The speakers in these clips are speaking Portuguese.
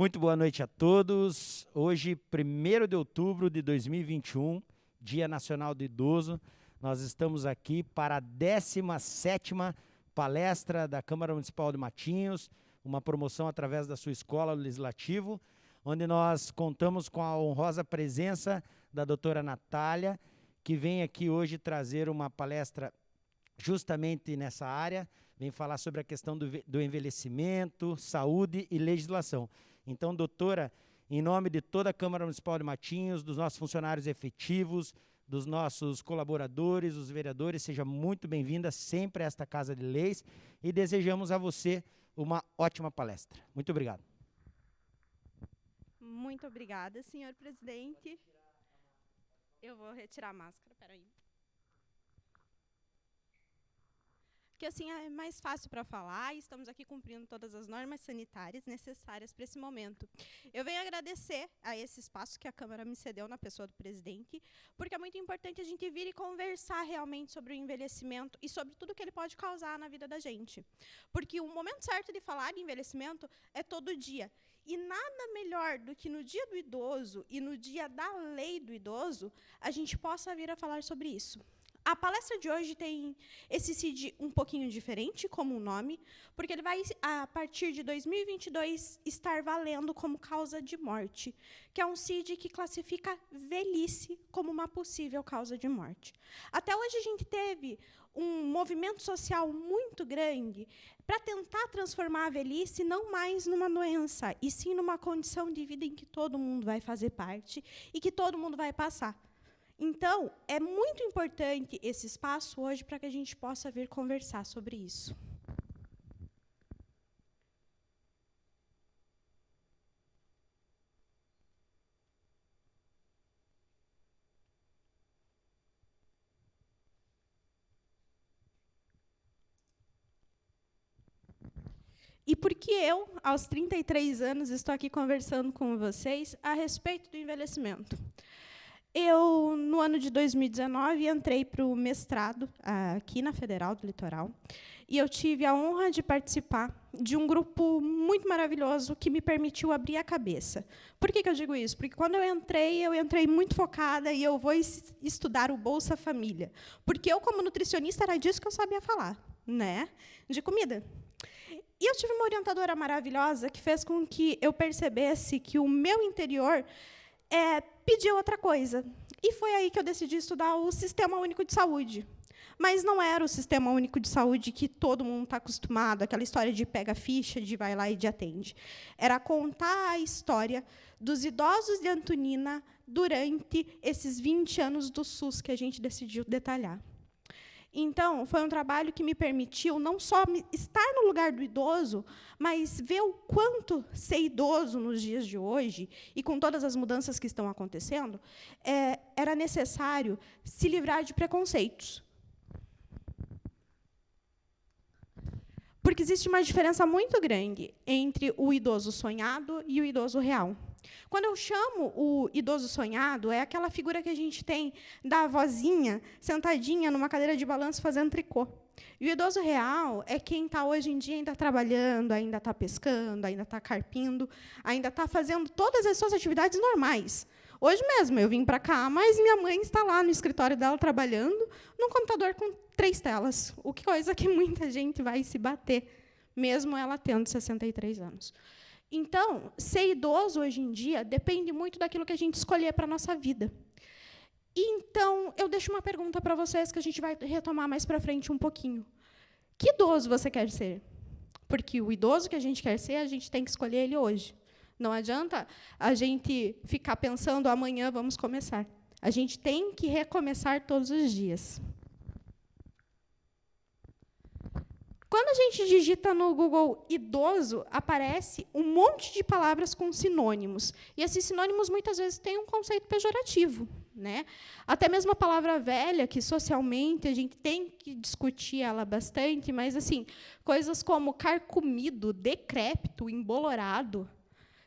Muito boa noite a todos. Hoje, 1º de outubro de 2021, Dia Nacional do Idoso, nós estamos aqui para a 17ª palestra da Câmara Municipal de Matinhos, uma promoção através da sua Escola Legislativo, onde nós contamos com a honrosa presença da doutora Natália, que vem aqui hoje trazer uma palestra justamente nessa área, vem falar sobre a questão do envelhecimento, saúde e legislação. Então, doutora, em nome de toda a Câmara Municipal de Matinhos, dos nossos funcionários efetivos, dos nossos colaboradores, os vereadores, seja muito bem-vinda sempre a esta Casa de Leis e desejamos a você uma ótima palestra. Muito obrigado. Muito obrigada, senhor presidente. Eu vou retirar a máscara, peraí. Que assim é mais fácil para falar e estamos aqui cumprindo todas as normas sanitárias necessárias para esse momento. Eu venho agradecer a esse espaço que a Câmara me cedeu na pessoa do presidente, porque é muito importante a gente vir e conversar realmente sobre o envelhecimento e sobre tudo que ele pode causar na vida da gente. Porque o momento certo de falar de envelhecimento é todo dia. E nada melhor do que no dia do idoso e no dia da lei do idoso, a gente possa vir a falar sobre isso. A palestra de hoje tem esse CID um pouquinho diferente como o nome, porque ele vai, a partir de 2022, estar valendo como causa de morte, que é um CID que classifica velhice como uma possível causa de morte. Até hoje a gente teve um movimento social muito grande para tentar transformar a velhice não mais numa doença, e sim numa condição de vida em que todo mundo vai fazer parte e que todo mundo vai passar. Então, é muito importante esse espaço hoje para que a gente possa vir conversar sobre isso. E por que eu, aos 33 anos, estou aqui conversando com vocês a respeito do envelhecimento? Eu, no ano de 2019, entrei para o mestrado aqui na Federal do Litoral e eu tive a honra de participar de um grupo muito maravilhoso que me permitiu abrir a cabeça. Por que eu digo isso? Porque quando eu entrei muito focada e eu vou estudar o Bolsa Família. Porque eu, como nutricionista, era disso que eu sabia falar, né? De comida. E eu tive uma orientadora maravilhosa que fez com que eu percebesse que o meu interior pediu outra coisa. E foi aí que eu decidi estudar o Sistema Único de Saúde. Mas não era o Sistema Único de Saúde que todo mundo está acostumado, aquela história de pega a ficha, de vai lá e de atende. Era contar a história dos idosos de Antonina durante esses 20 anos do SUS que a gente decidiu detalhar. Então, foi um trabalho que me permitiu não só estar no lugar do idoso, mas ver o quanto ser idoso nos dias de hoje, e com todas as mudanças que estão acontecendo, era necessário se livrar de preconceitos. Porque existe uma diferença muito grande entre o idoso sonhado e o idoso real. Quando eu chamo o idoso sonhado, é aquela figura que a gente tem da avózinha sentadinha numa cadeira de balanço fazendo tricô. E o idoso real é quem está hoje em dia ainda trabalhando, ainda está pescando, ainda está carpindo, ainda está fazendo todas as suas atividades normais. Hoje mesmo eu vim para cá, mas minha mãe está lá no escritório dela trabalhando num computador com 3 telas, o que coisa que muita gente vai se bater, mesmo ela tendo 63 anos. Então, ser idoso hoje em dia depende muito daquilo que a gente escolher para a nossa vida. Então, eu deixo uma pergunta para vocês que a gente vai retomar mais para frente um pouquinho. Que idoso você quer ser? Porque o idoso que a gente quer ser, a gente tem que escolher ele hoje. Não adianta a gente ficar pensando, amanhã vamos começar. A gente tem que recomeçar todos os dias. Quando a gente digita no Google idoso, aparece um monte de palavras com sinônimos. E esses sinônimos, muitas vezes, têm um conceito pejorativo, né? Até mesmo a palavra velha, que socialmente a gente tem que discutir ela bastante, mas assim, coisas como carcomido, decrépito, embolorado,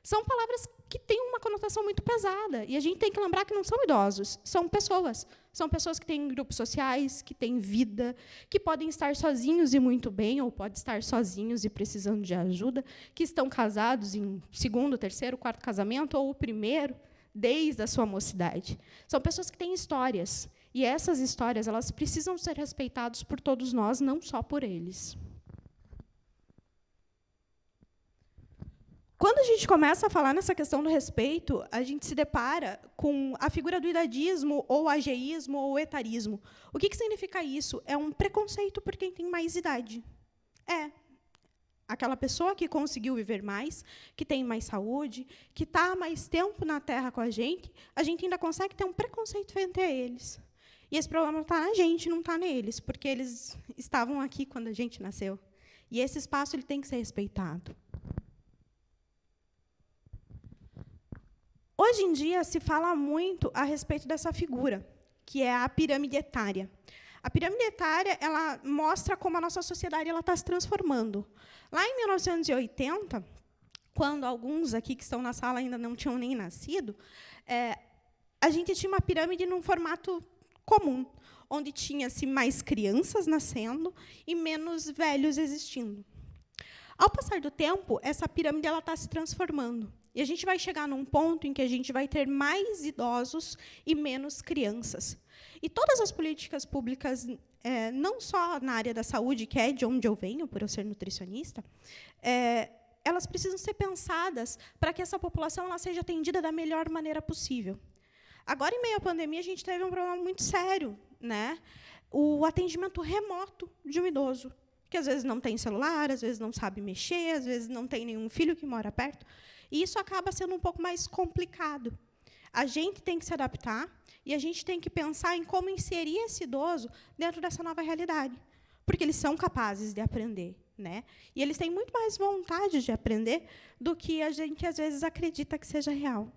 são palavras que tem uma conotação muito pesada. E a gente tem que lembrar que não são idosos, são pessoas. São pessoas que têm grupos sociais, que têm vida, que podem estar sozinhos e muito bem, ou podem estar sozinhos e precisando de ajuda, que estão casados em segundo, terceiro, quarto casamento, ou o primeiro, desde a sua mocidade. São pessoas que têm histórias. E essas histórias elas precisam ser respeitadas por todos nós, não só por eles. Quando a gente começa a falar nessa questão do respeito, a gente se depara com a figura do idadismo, ou ageísmo, ou etarismo. O que significa isso? É um preconceito por quem tem mais idade. Aquela pessoa que conseguiu viver mais, que tem mais saúde, que está há mais tempo na Terra com a gente ainda consegue ter um preconceito frente a eles. E esse problema está na gente, não está neles, porque eles estavam aqui quando a gente nasceu. E esse espaço ele tem que ser respeitado. Hoje em dia, se fala muito a respeito dessa figura, que é a pirâmide etária. A pirâmide etária ela mostra como a nossa sociedade está se transformando. Lá em 1980, quando alguns aqui que estão na sala ainda não tinham nem nascido, a gente tinha uma pirâmide num formato comum, onde tinha-se mais crianças nascendo e menos velhos existindo. Ao passar do tempo, essa pirâmide está se transformando. E a gente vai chegar num ponto em que a gente vai ter mais idosos e menos crianças. E todas as políticas públicas, não só na área da saúde, que é de onde eu venho, por eu ser nutricionista, elas precisam ser pensadas para que essa população ela seja atendida da melhor maneira possível. Agora, em meio à pandemia, a gente teve um problema muito sério, né? O atendimento remoto de um idoso, que às vezes não tem celular, às vezes não sabe mexer, às vezes não tem nenhum filho que mora perto. E isso acaba sendo um pouco mais complicado. A gente tem que se adaptar e a gente tem que pensar em como inserir esse idoso dentro dessa nova realidade. Porque eles são capazes de aprender, né? E eles têm muito mais vontade de aprender do que a gente, às vezes, acredita que seja real.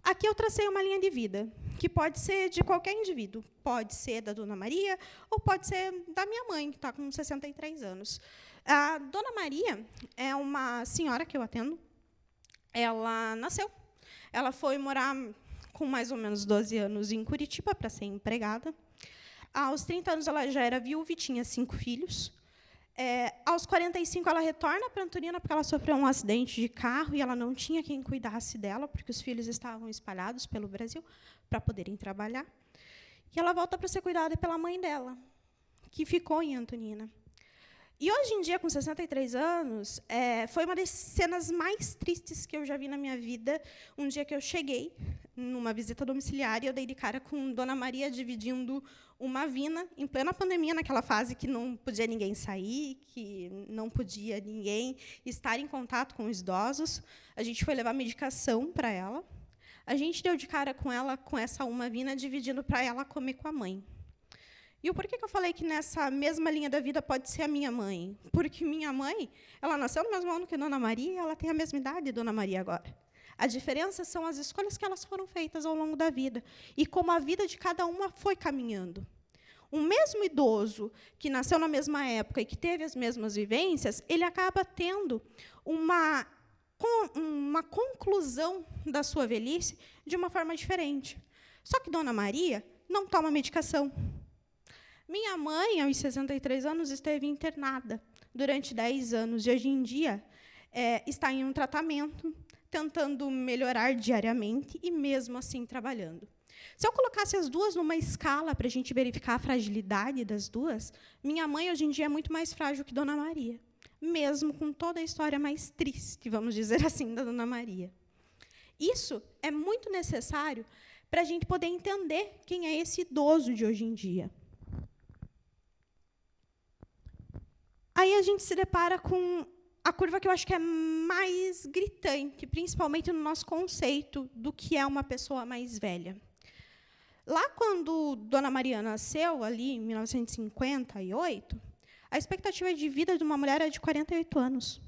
Aqui eu tracei uma linha de vida, que pode ser de qualquer indivíduo. Pode ser da Dona Maria ou pode ser da minha mãe, que está com 63 anos. A Dona Maria é uma senhora que eu atendo. Ela nasceu. Ela foi morar com mais ou menos 12 anos em Curitiba para ser empregada. Aos 30 anos, ela já era viúva e tinha 5 filhos. Aos 45, ela retorna para Antonina porque ela sofreu um acidente de carro e ela não tinha quem cuidasse dela, porque os filhos estavam espalhados pelo Brasil para poderem trabalhar. E ela volta para ser cuidada pela mãe dela, que ficou em Antonina. E, hoje em dia, com 63 anos, foi uma das cenas mais tristes que eu já vi na minha vida, um dia que eu cheguei numa visita domiciliar e eu dei de cara com Dona Maria dividindo uma vina, em plena pandemia, naquela fase que não podia ninguém sair, que não podia ninguém estar em contato com os idosos. A gente foi levar medicação para ela. A gente deu de cara com ela, com essa uma vina, dividindo para ela comer com a mãe. E o porquê que eu falei que nessa mesma linha da vida pode ser a minha mãe? Porque minha mãe, ela nasceu no mesmo ano que Dona Maria e ela tem a mesma idade de Dona Maria agora. A diferença são as escolhas que elas foram feitas ao longo da vida e como a vida de cada uma foi caminhando. Um mesmo idoso que nasceu na mesma época e que teve as mesmas vivências, ele acaba tendo uma conclusão da sua velhice de uma forma diferente. Só que Dona Maria não toma medicação. Minha mãe, aos 63 anos, esteve internada durante 10 anos e, hoje em dia, está em um tratamento, tentando melhorar diariamente e, mesmo assim, trabalhando. Se eu colocasse as duas numa escala para a gente verificar a fragilidade das duas, minha mãe, hoje em dia, é muito mais frágil que Dona Maria, mesmo com toda a história mais triste, vamos dizer assim, da Dona Maria. Isso é muito necessário para a gente poder entender quem é esse idoso de hoje em dia. Aí a gente se depara com a curva que eu acho que é mais gritante, principalmente no nosso conceito do que é uma pessoa mais velha. Lá, quando Dona Maria nasceu, ali em 1958, a expectativa de vida de uma mulher era de 48 anos.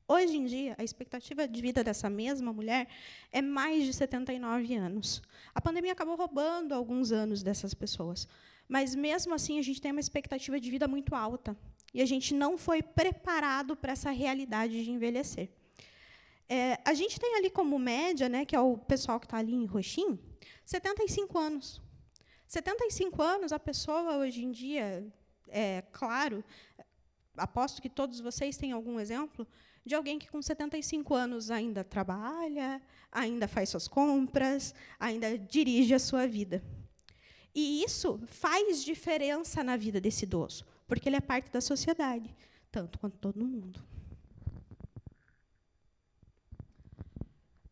Hoje em dia, a expectativa de vida dessa mesma mulher é mais de 79 anos. A pandemia acabou roubando alguns anos dessas pessoas, mas, mesmo assim, a gente tem uma expectativa de vida muito alta. E a gente não foi preparado para essa realidade de envelhecer. A gente tem ali como média, né, que é o pessoal que está ali em roxinho, 75 anos. 75 anos, a pessoa, hoje em dia, claro, aposto que todos vocês têm algum exemplo de alguém que, com 75 anos, ainda trabalha, ainda faz suas compras, ainda dirige a sua vida. E isso faz diferença na vida desse idoso, porque ele é parte da sociedade, tanto quanto todo mundo.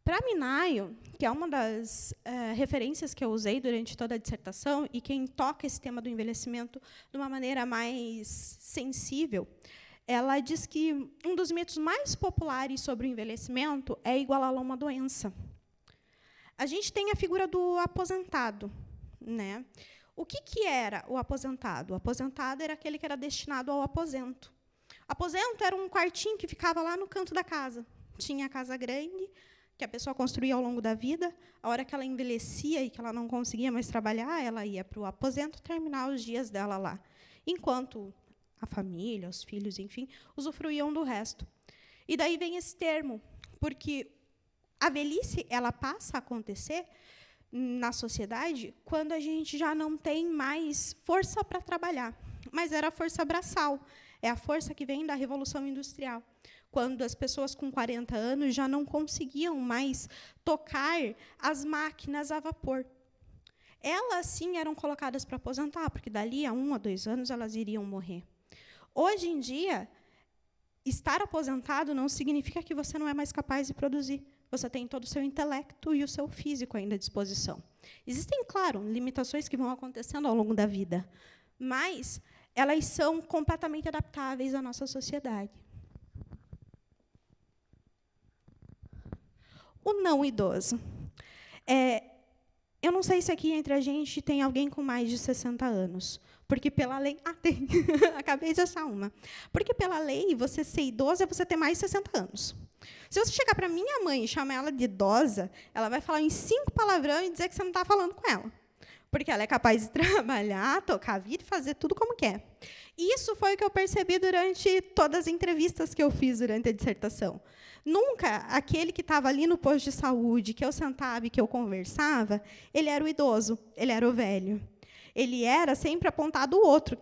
Para Minayo, que é uma das referências que eu usei durante toda a dissertação, e quem toca esse tema do envelhecimento de uma maneira mais sensível, ela diz que um dos mitos mais populares sobre o envelhecimento é igualá-lo a uma doença. A gente tem a figura do aposentado, né? O que era o aposentado? O aposentado era aquele que era destinado ao aposento. Aposento era um quartinho que ficava lá no canto da casa. Tinha a casa grande, que a pessoa construía ao longo da vida. A hora que ela envelhecia e que ela não conseguia mais trabalhar, ela ia para o aposento terminar os dias dela lá. Enquanto a família, os filhos, enfim, usufruíam do resto. E daí vem esse termo, porque a velhice ela passa a acontecer na sociedade quando a gente já não tem mais força para trabalhar. Mas era a força braçal, é a força que vem da Revolução Industrial, quando as pessoas com 40 anos já não conseguiam mais tocar as máquinas a vapor. Elas, sim, eram colocadas para aposentar, porque dali a 1 a 2 anos elas iriam morrer. Hoje em dia, estar aposentado não significa que você não é mais capaz de produzir. Você tem todo o seu intelecto e o seu físico ainda à disposição. Existem, claro, limitações que vão acontecendo ao longo da vida, mas elas são completamente adaptáveis à nossa sociedade. O não idoso. Eu não sei se aqui entre a gente tem alguém com mais de 60 anos. Porque pela lei... tem. Acabei de achar uma. Porque pela lei, você ser idoso é você ter mais de 60 anos. Se você chegar para minha mãe e chamar ela de idosa, ela vai falar em 5 palavrões e dizer que você não está falando com ela. Porque ela é capaz de trabalhar, tocar a vida e fazer tudo como quer. Isso foi o que eu percebi durante todas as entrevistas que eu fiz durante a dissertação. Nunca aquele que estava ali no posto de saúde, que eu sentava e que eu conversava, ele era o idoso, ele era o velho. Ele era sempre apontado o outro,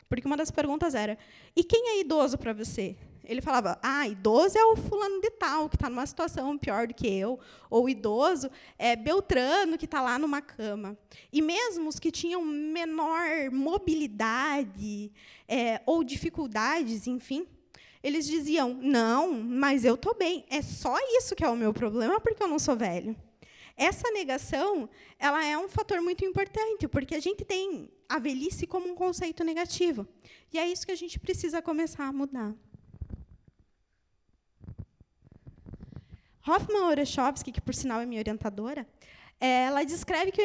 porque uma das perguntas era: e quem é idoso para você? Ele falava: idoso é o fulano de tal, que está numa situação pior do que eu, ou idoso é Beltrano, que está lá numa cama. E mesmo os que tinham menor mobilidade ou dificuldades, enfim, eles diziam: não, mas eu estou bem, é só isso que é o meu problema, porque eu não sou velho. Essa negação ela é um fator muito importante, porque a gente tem a velhice como um conceito negativo. E é isso que a gente precisa começar a mudar. Hoffmann-Orechowski, que, por sinal, é minha orientadora, ela descreve que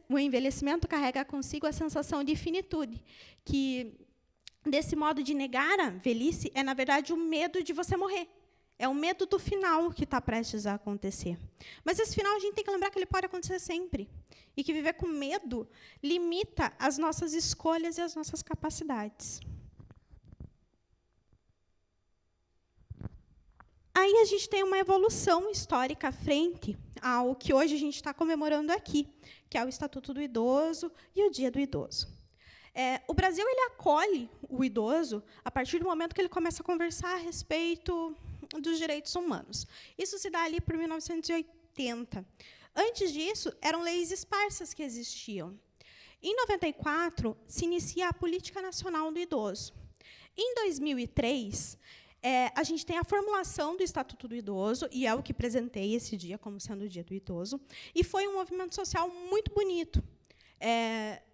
o envelhecimento carrega consigo a sensação de finitude, que, desse modo de negar a velhice, é, na verdade, o medo de você morrer. É o medo do final que está prestes a acontecer. Mas esse final a gente tem que lembrar que ele pode acontecer sempre. E que viver com medo limita as nossas escolhas e as nossas capacidades. Aí a gente tem uma evolução histórica à frente ao que hoje a gente está comemorando aqui, que é o Estatuto do Idoso e o Dia do Idoso. O Brasil ele acolhe o idoso a partir do momento que ele começa a conversar a respeito dos direitos humanos. Isso se dá ali por 1980. Antes disso, eram leis esparsas que existiam. Em 94, se inicia a Política Nacional do Idoso. Em 2003, a gente tem a formulação do Estatuto do Idoso, e é o que apresentei esse dia como sendo o Dia do Idoso, e foi um movimento social muito bonito.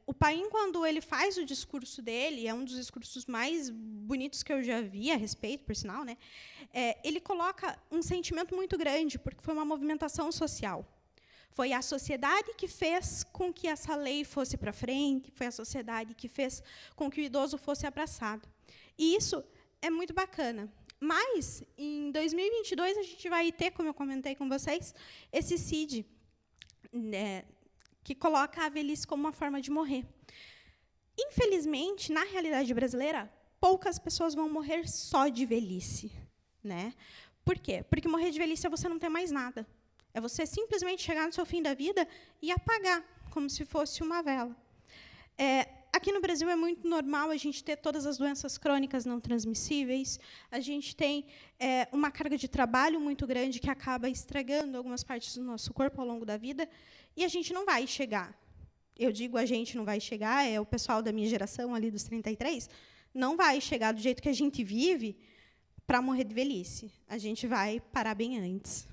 O Paim, quando ele faz o discurso dele, é um dos discursos mais bonitos que eu já vi a respeito, por sinal, né? Ele coloca um sentimento muito grande, porque foi uma movimentação social. Foi a sociedade que fez com que essa lei fosse para frente, foi a sociedade que fez com que o idoso fosse abraçado. E isso é muito bacana. Mas, em 2022, a gente vai ter, como eu comentei com vocês, esse CID, né, que coloca a velhice como uma forma de morrer. Infelizmente, na realidade brasileira, poucas pessoas vão morrer só de velhice, né? Por quê? Porque morrer de velhice é você não ter mais nada. É você simplesmente chegar no seu fim da vida e apagar, como se fosse uma vela. Aqui no Brasil é muito normal a gente ter todas as doenças crônicas não transmissíveis. A gente tem uma carga de trabalho muito grande que acaba estragando algumas partes do nosso corpo ao longo da vida. E a gente não vai chegar. Eu digo a gente não vai chegar, é o pessoal da minha geração, ali dos 33, não vai chegar do jeito que a gente vive para morrer de velhice. A gente vai parar bem antes.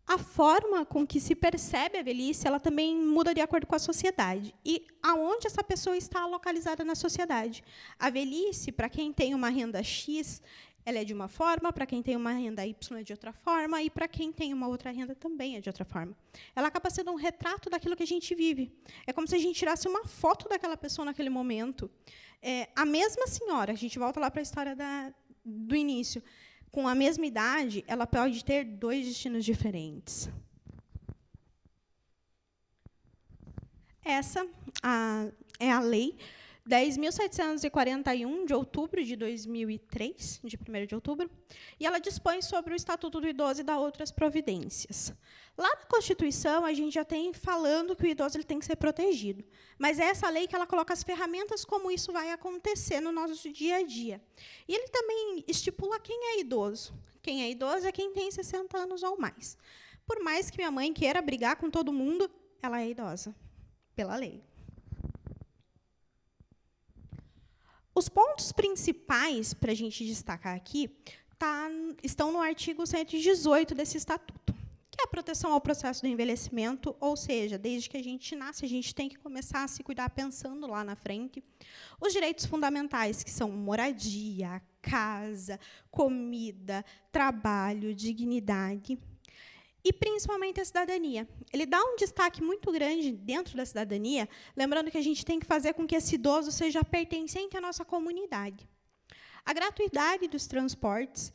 A forma com que se percebe a velhice, ela também muda de acordo com a sociedade. E aonde essa pessoa está localizada na sociedade. A velhice, para quem tem uma renda X, ela é de uma forma, para quem tem uma renda Y é de outra forma, e para quem tem uma outra renda também é de outra forma. Ela acaba sendo um retrato daquilo que a gente vive. É como se a gente tirasse uma foto daquela pessoa naquele momento. A mesma senhora, a gente volta lá para a história do início, com a mesma idade, ela pode ter 2 destinos diferentes. Essa é a lei 10.741, de outubro de 2003, de 1º de outubro, e ela dispõe sobre o Estatuto do Idoso e dá outras providências. Lá na Constituição, a gente já tem falando que o idoso ele tem que ser protegido, mas é essa lei que ela coloca as ferramentas como isso vai acontecer no nosso dia a dia. E ele também estipula quem é idoso. Quem é idoso é quem tem 60 anos ou mais. Por mais que minha mãe queira brigar com todo mundo, ela é idosa, pela lei. Os pontos principais para a gente destacar aqui estão no artigo 118 desse estatuto, que é a proteção ao processo do envelhecimento, ou seja, desde que a gente nasce, a gente tem que começar a se cuidar pensando lá na frente. Os direitos fundamentais, que são moradia, casa, comida, trabalho, dignidade. E, principalmente, a cidadania. Ele dá um destaque muito grande dentro da cidadania, lembrando que a gente tem que fazer com que esse idoso seja pertencente à nossa comunidade. A gratuidade dos transportes,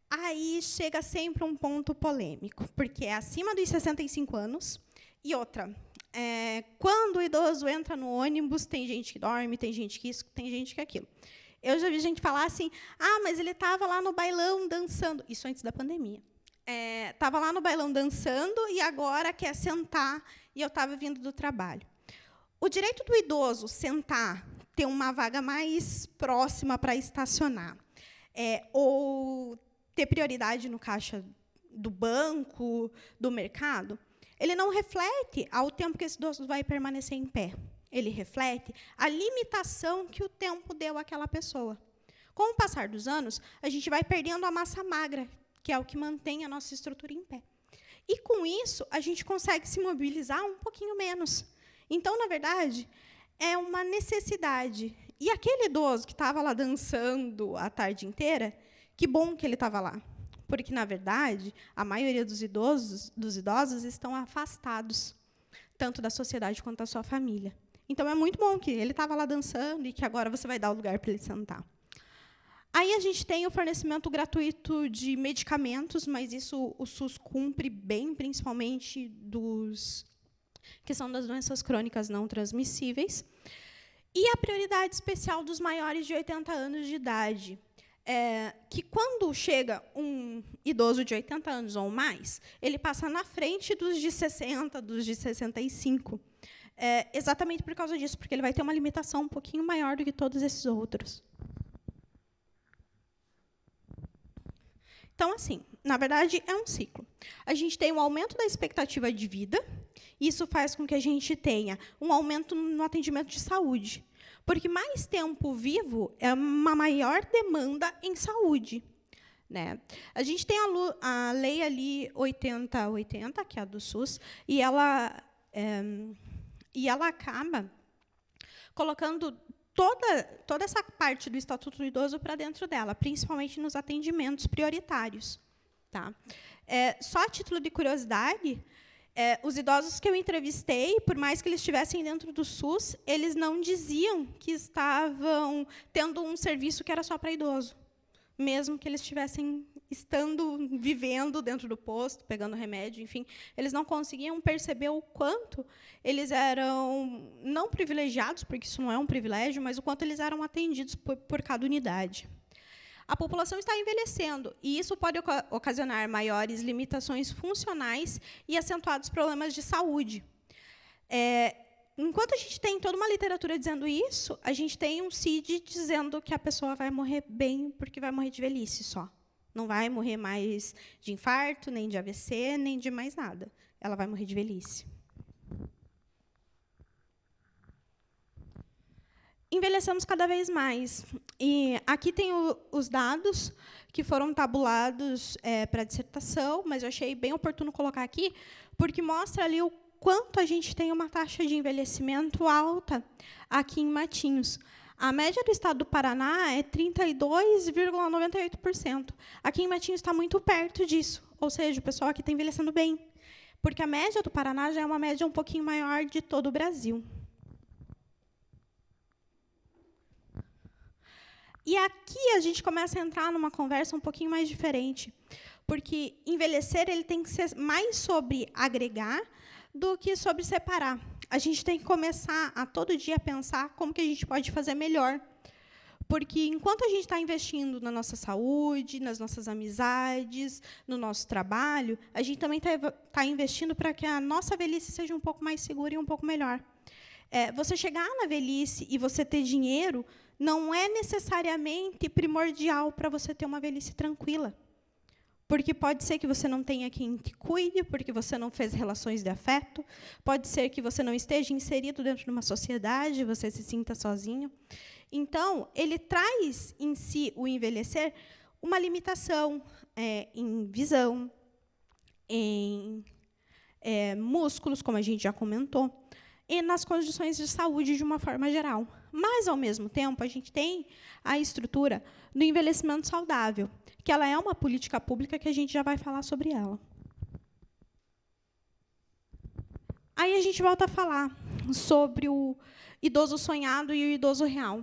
aí chega sempre um ponto polêmico, porque é acima dos 65 anos. E outra, quando o idoso entra no ônibus, tem gente que dorme, tem gente que isso, tem gente que aquilo. Eu já vi gente falar assim, mas ele estava lá no bailão dançando. Isso antes da pandemia. Estava lá no bailão dançando e agora quer sentar e eu estava vindo do trabalho. O direito do idoso sentar, ter uma vaga mais próxima para estacionar, ou ter prioridade no caixa do banco, do mercado, ele não reflete ao tempo que esse idoso vai permanecer em pé. Ele reflete a limitação que o tempo deu àquela pessoa. Com o passar dos anos, a gente vai perdendo a massa magra, que é o que mantém a nossa estrutura em pé. E, com isso, a gente consegue se mobilizar um pouquinho menos. Então, na verdade, é uma necessidade. E aquele idoso que estava lá dançando a tarde inteira, que bom que ele estava lá. Porque, na verdade, a maioria dos idosos estão afastados, tanto da sociedade quanto da sua família. Então, é muito bom que ele estava lá dançando e que agora você vai dar o lugar para ele sentar. Aí a gente tem o fornecimento gratuito de medicamentos, mas isso o SUS cumpre bem, principalmente que são das doenças crônicas não transmissíveis. E a prioridade especial dos maiores de 80 anos de idade, que quando chega um idoso de 80 anos ou mais, ele passa na frente dos de 60, dos de 65. Exatamente por causa disso, porque ele vai ter uma limitação um pouquinho maior do que todos esses outros. Então, assim, na verdade, é um ciclo. A gente tem um aumento da expectativa de vida, isso faz com que a gente tenha um aumento no atendimento de saúde, porque mais tempo vivo é uma maior demanda em saúde. Né? A gente tem a lei ali 8080, que é a do SUS, e ela acaba colocando toda essa parte do Estatuto do Idoso para dentro dela, principalmente nos atendimentos prioritários. Tá? Só a título de curiosidade, os idosos que eu entrevistei, por mais que eles estivessem dentro do SUS, eles não diziam que estavam tendo um serviço que era só para idoso, mesmo que eles estivessem estando, vivendo dentro do posto, pegando remédio, enfim, eles não conseguiam perceber o quanto eles eram, não privilegiados, porque isso não é um privilégio, mas o quanto eles eram atendidos por cada unidade. A população está envelhecendo, e isso pode ocasionar maiores limitações funcionais e acentuados problemas de saúde. Enquanto a gente tem toda uma literatura dizendo isso, a gente tem um CID dizendo que a pessoa vai morrer bem porque vai morrer de velhice só. Não vai morrer mais de infarto, nem de AVC, nem de mais nada. Ela vai morrer de velhice. Envelhecemos cada vez mais. E aqui tem os dados que foram tabulados para a dissertação, mas eu achei bem oportuno colocar aqui, porque mostra ali o quanto a gente tem uma taxa de envelhecimento alta aqui em Matinhos. A média do estado do Paraná é 32,98%. Aqui em Matinhos está muito perto disso, ou seja, o pessoal aqui está envelhecendo bem, porque a média do Paraná já é uma média um pouquinho maior de todo o Brasil. E aqui a gente começa a entrar numa conversa um pouquinho mais diferente, porque envelhecer ele tem que ser mais sobre agregar do que sobre separar. A gente tem que começar a todo dia pensar como que a gente pode fazer melhor. Porque enquanto a gente está investindo na nossa saúde, nas nossas amizades, no nosso trabalho, a gente também está investindo para que a nossa velhice seja um pouco mais segura e um pouco melhor. Você chegar na velhice e você ter dinheiro não é necessariamente primordial para você ter uma velhice tranquila. Porque pode ser que você não tenha quem te cuide, porque você não fez relações de afeto, pode ser que você não esteja inserido dentro de uma sociedade, você se sinta sozinho. Então, ele traz em si, o envelhecer, uma limitação em visão, em músculos, como a gente já comentou, e nas condições de saúde de uma forma geral. Mas, ao mesmo tempo, a gente tem a estrutura do envelhecimento saudável, que ela é uma política pública que a gente já vai falar sobre ela. Aí a gente volta a falar sobre o idoso sonhado e o idoso real.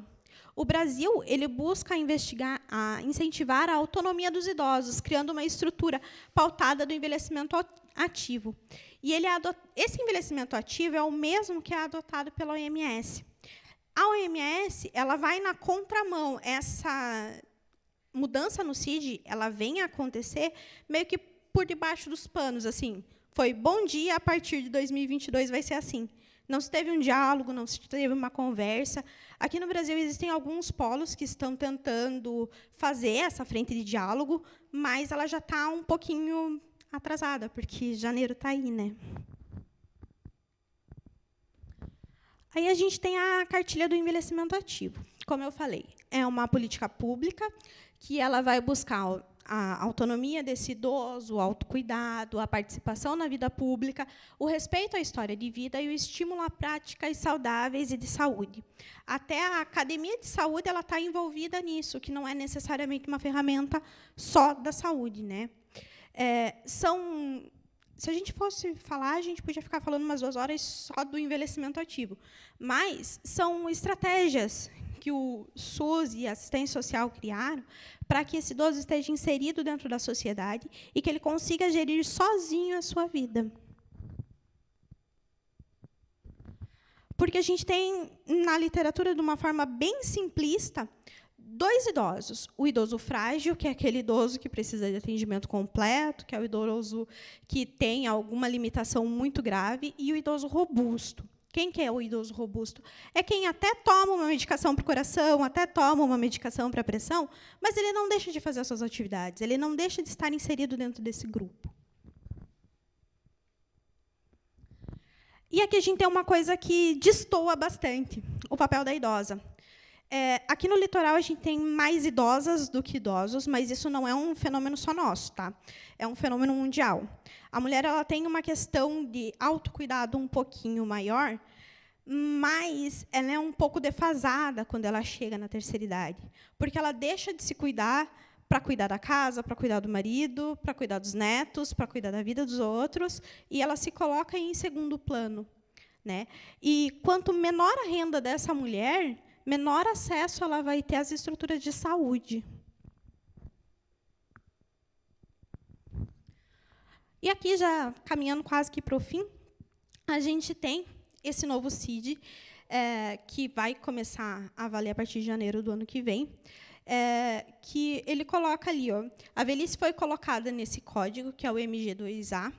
O Brasil ele busca incentivar a autonomia dos idosos, criando uma estrutura pautada do envelhecimento ativo. E esse envelhecimento ativo é o mesmo que é adotado pela OMS. A OMS ela vai na contramão. Essa mudança no CID ela vem a acontecer meio que por debaixo dos panos. Assim, foi bom dia, a partir de 2022 vai ser assim. Não se teve um diálogo, não se teve uma conversa. Aqui no Brasil existem alguns polos que estão tentando fazer essa frente de diálogo, mas ela já está um pouquinho atrasada, porque janeiro está aí, né? Aí a gente tem a cartilha do envelhecimento ativo. Como eu falei, é uma política pública que ela vai buscar a autonomia desse idoso, o autocuidado, a participação na vida pública, o respeito à história de vida e o estímulo a práticas saudáveis e de saúde. Até a academia de saúde ela está envolvida nisso, que não é necessariamente uma ferramenta só da saúde, né? Se a gente fosse falar, a gente podia ficar falando umas 2 horas só do envelhecimento ativo. Mas são estratégias que o SUS e a assistência social criaram para que esse idoso esteja inserido dentro da sociedade e que ele consiga gerir sozinho a sua vida. Porque a gente tem, na literatura, de uma forma bem simplista, 2 idosos. O idoso frágil, que é aquele idoso que precisa de atendimento completo, que é o idoso que tem alguma limitação muito grave, e o idoso robusto. Quem que é o idoso robusto? É quem até toma uma medicação para o coração, até toma uma medicação para a pressão, mas ele não deixa de fazer as suas atividades, ele não deixa de estar inserido dentro desse grupo. E aqui a gente tem uma coisa que destoa bastante, o papel da idosa. Aqui no litoral, a gente tem mais idosas do que idosos, mas isso não é um fenômeno só nosso, tá? É um fenômeno mundial. A mulher ela tem uma questão de autocuidado um pouquinho maior, mas ela é um pouco defasada quando ela chega na terceira idade, porque ela deixa de se cuidar para cuidar da casa, para cuidar do marido, para cuidar dos netos, para cuidar da vida dos outros, e ela se coloca em segundo plano, né? E quanto menor a renda dessa mulher, menor acesso ela vai ter às estruturas de saúde. E aqui, já caminhando quase que para o fim, a gente tem esse novo CID, que vai começar a valer a partir de janeiro do ano que vem, que ele coloca ali, ó, a velhice foi colocada nesse código, que é o MG2A,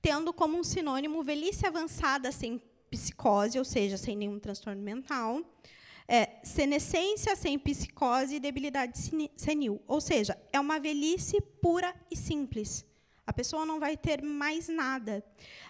tendo como um sinônimo velhice avançada sem psicose, ou seja, sem nenhum transtorno mental, senescência sem psicose e debilidade senil, ou seja, é uma velhice pura e simples. A pessoa não vai ter mais nada.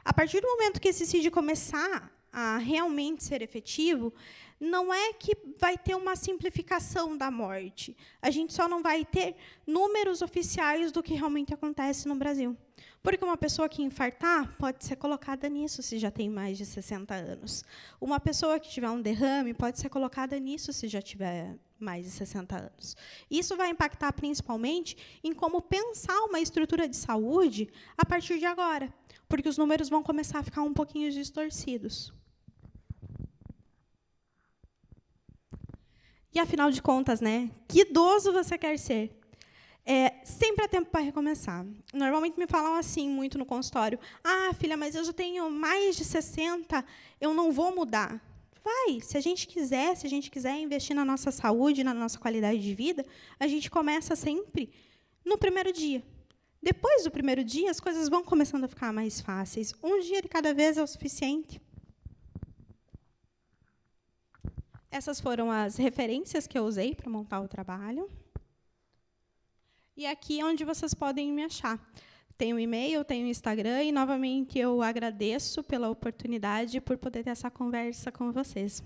A partir do momento que esse CID começar a realmente ser efetivo, não é que vai ter uma simplificação da morte. A gente só não vai ter números oficiais do que realmente acontece no Brasil. Porque uma pessoa que infartar pode ser colocada nisso se já tem mais de 60 anos. Uma pessoa que tiver um derrame pode ser colocada nisso se já tiver mais de 60 anos. Isso vai impactar principalmente em como pensar uma estrutura de saúde a partir de agora, porque os números vão começar a ficar um pouquinho distorcidos. E, afinal de contas, né, que idoso você quer ser? Sempre há tempo para recomeçar. Normalmente me falam assim, muito no consultório, filha, mas eu já tenho mais de 60, eu não vou mudar. Vai, se a gente quiser investir na nossa saúde, na nossa qualidade de vida, a gente começa sempre no primeiro dia. Depois do primeiro dia, as coisas vão começando a ficar mais fáceis. Um dia de cada vez é o suficiente. Essas foram as referências que eu usei para montar o trabalho. E aqui é onde vocês podem me achar. Tem o e-mail, tem o Instagram, e, novamente, eu agradeço pela oportunidade, por poder ter essa conversa com vocês.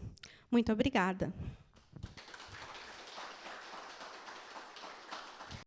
Muito obrigada.